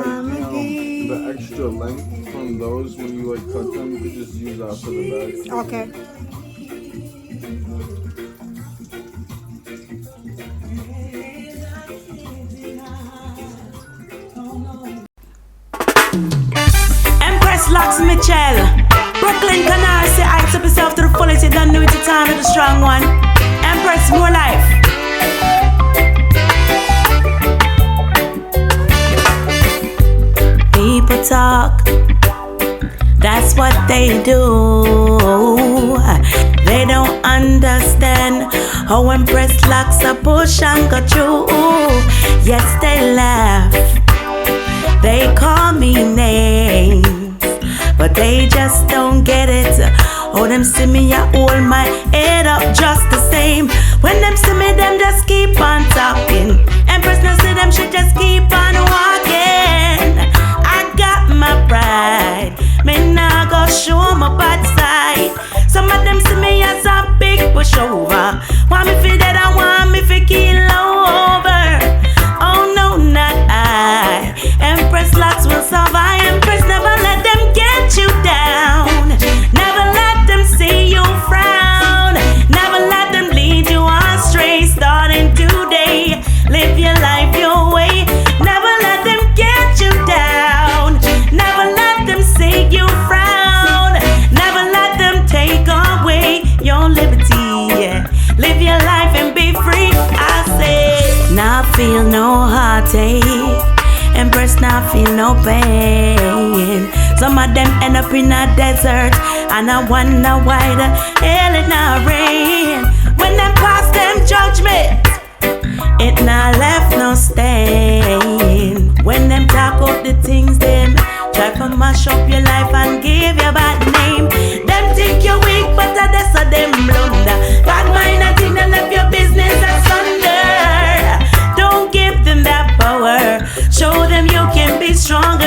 the extra length from those when you like cut them, you could just use that for the bag. Okay. Empress Locks Mitchell, Brooklyn Canal, say I up yourself to the fullest. You don't know it's the time of the strong one. Empress, more life. People talk, that's what they do. They don't understand how Empress Locks a push and go through. Yes, they laugh, they call me names, but they just don't get it. Oh, them see me, I hold my head up just the same. When them see me, them just keep on talking. Empress no see them should just keep on walking. I got my pride, me nah go show my bad side. Some of them see me as a big pushover. Want me fi dead, I want me fi kill over. Oh no, not I. Empress Locks will survive. Empress, never let them get you down. Never let them see you frown. Never let them lead you astray. Starting today, live your life your way. Never let them get you down. Never let them see you frown. Never let them take away your liberty. Live your life and be free, I say. Now feel no heartache. Empress now feel no pain. Some of them end up in a desert, and I wonder why the hell it not rain. When them pass them judgment, it not left no stain. When them talk out the things them try to mash up your life and give you bad name. Them think you're weak, but that's a them blunder. Bad mind, I think they left your business asunder. Don't give them that power. Show them you can be stronger.